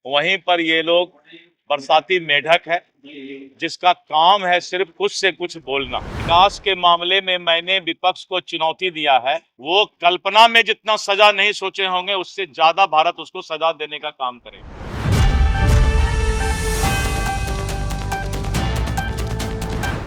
वहीं पर ये लोग बरसाती मेढक है जिसका काम है सिर्फ कुछ से कुछ बोलना। विकास के मामले में मैंने विपक्ष को चुनौती दिया है, वो कल्पना में जितना सजा नहीं सोचे होंगे उससे ज्यादा भारत उसको सजा देने का काम करेगा।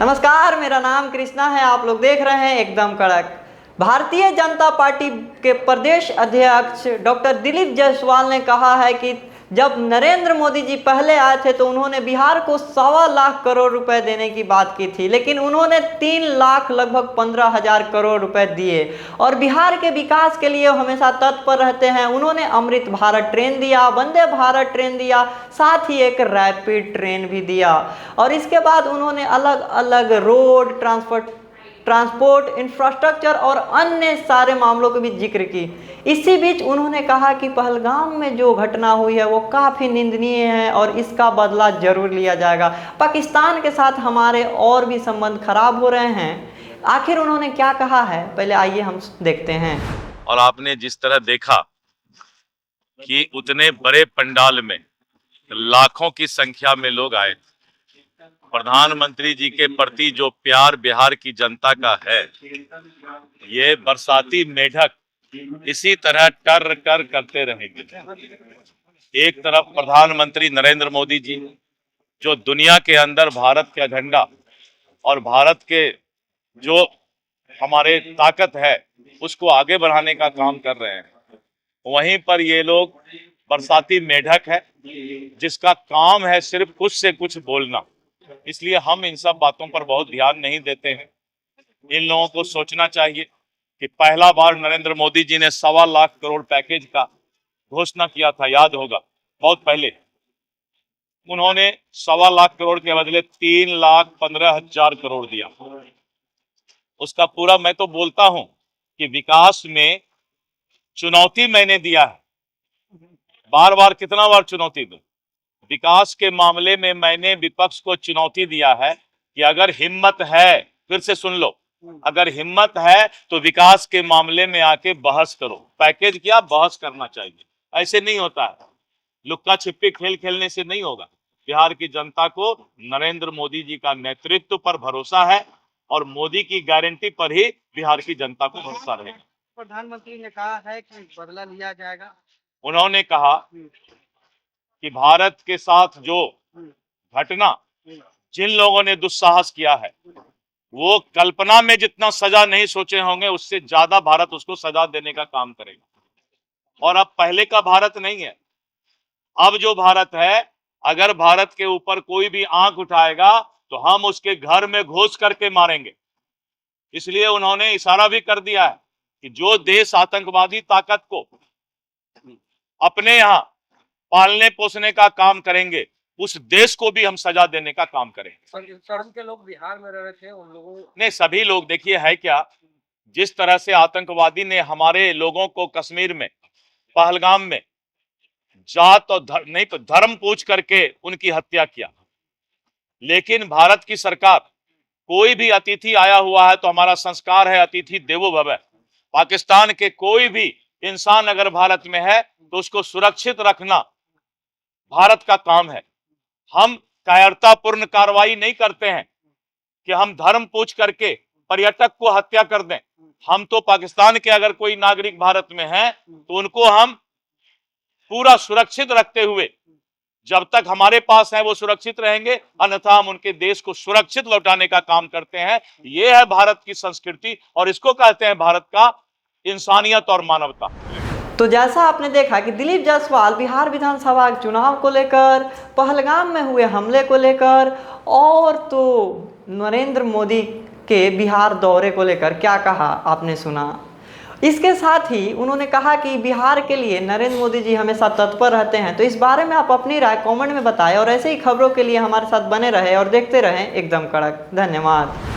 नमस्कार, मेरा नाम कृष्णा है। आप लोग देख रहे हैं एकदम कड़क। भारतीय जनता पार्टी के प्रदेश अध्यक्ष डॉक्टर दिलीप जायसवाल ने कहा है कि जब नरेंद्र मोदी जी पहले आए थे तो उन्होंने बिहार को 1.25 लाख करोड़ रुपए देने की बात की थी, लेकिन उन्होंने 3 लाख लगभग 15,000 करोड़ रुपए दिए और बिहार के विकास के लिए हमेशा तत्पर रहते हैं। उन्होंने अमृत भारत ट्रेन दिया, वंदे भारत ट्रेन दिया, साथ ही एक रैपिड ट्रेन भी दिया और इसके बाद उन्होंने अलग अलग रोड, ट्रांसपोर्ट, इंफ्रास्ट्रक्चर और अन्य सारे मामलों के भी जिक्र की। इसी बीच उन्होंने कहा कि पहलगाम में जो घटना हुई है वो काफ़ी निंदनीय है और इसका बदला जरूर लिया जाएगा। पाकिस्तान के साथ हमारे और भी संबंध खराब हो रहे हैं। आखिर उन्होंने क्या कहा है, पहले आइए हम देखते हैं। और आपने जिस तरह देखा कि उतने बड़े पंडाल में लाखों की संख्या में लोग आए, प्रधानमंत्री जी के प्रति जो प्यार बिहार की जनता का है, ये बरसाती मेढक इसी तरह कर कर करते रहेंगे। एक तरफ प्रधानमंत्री नरेंद्र मोदी जी जो दुनिया के अंदर भारत का झंडा और भारत के जो हमारे ताकत है उसको आगे बढ़ाने का काम कर रहे हैं, वहीं पर ये लोग बरसाती मेढक है जिसका काम है सिर्फ कुछ से कुछ बोलना। इसलिए हम इन सब बातों पर बहुत ध्यान नहीं देते हैं। इन लोगों को सोचना चाहिए कि पहला बार नरेंद्र मोदी जी ने 1.25 लाख करोड़ पैकेज का घोषणा किया था, याद होगा बहुत पहले। उन्होंने 1.25 लाख करोड़ के बदले 3,15,000 करोड़ दिया। उसका पूरा मैं तो बोलता हूं कि विकास में चुनौती मैंने दिया है। बार बार कितना बार चुनौती दूं? विकास के मामले में मैंने विपक्ष को चुनौती दिया है कि अगर हिम्मत है, फिर से सुन लो, अगर हिम्मत है तो विकास के मामले में आके बहस करो। पैकेज क्या, बहस करना चाहिए। ऐसे नहीं होता है, लुक्का छिपी खेल खेलने से नहीं होगा। बिहार की जनता को नरेंद्र मोदी जी का नेतृत्व पर भरोसा है और मोदी की गारंटी पर ही बिहार की जनता को भरोसा रहेगा। प्रधानमंत्री ने कहा है कि बदला लिया जाएगा। उन्होंने कहा कि भारत के साथ जो घटना जिन लोगों ने दुस्साहस किया है वो कल्पना में जितना सजा नहीं सोचे होंगे उससे ज्यादा भारत उसको सजा देने का काम करेगा। और अब पहले का भारत नहीं है। अब जो भारत है, अगर भारत के ऊपर कोई भी आंख उठाएगा तो हम उसके घर में घुस करके मारेंगे। इसलिए उन्होंने इशारा भी कर दिया है कि जो देश आतंकवादी ताकत को अपने यहाँ पालने पोसने का काम करेंगे उस देश को भी हम सजा देने का काम करेंगे। सड़क के लोग बिहार में रह रहे थे, उन लोगों ने सभी लोग, देखिए है क्या, जिस तरह से आतंकवादी ने हमारे लोगों को कश्मीर में पहलगाम में जात और धर्म पूछ करके उनकी हत्या किया, लेकिन भारत की सरकार कोई भी अतिथि आया हुआ है तो हमारा संस्कार है अतिथि देवो भव। पाकिस्तान के कोई भी इंसान अगर भारत में है तो उसको सुरक्षित रखना भारत का काम है। हम कायरतापूर्ण कार्रवाई नहीं करते हैं कि हम धर्म पूछ करके पर्यटक को हत्या कर दें। हम तो पाकिस्तान के अगर कोई नागरिक भारत में है तो उनको हम पूरा सुरक्षित रखते हुए, जब तक हमारे पास है वो सुरक्षित रहेंगे, अन्यथा हम उनके देश को सुरक्षित लौटाने का काम करते हैं। ये है भारत की संस्कृति और इसको कहते हैं भारत का इंसानियत और मानवता। तो जैसा आपने देखा कि दिलीप जायसवाल बिहार विधानसभा चुनाव को लेकर, पहलगाम में हुए हमले को लेकर और तो नरेंद्र मोदी के बिहार दौरे को लेकर क्या कहा आपने सुना। इसके साथ ही उन्होंने कहा कि बिहार के लिए नरेंद्र मोदी जी हमेशा तत्पर रहते हैं। तो इस बारे में आप अपनी राय कमेंट में बताएं और ऐसे ही खबरों के लिए हमारे साथ बने रहे और देखते रहें एकदम कड़क। धन्यवाद।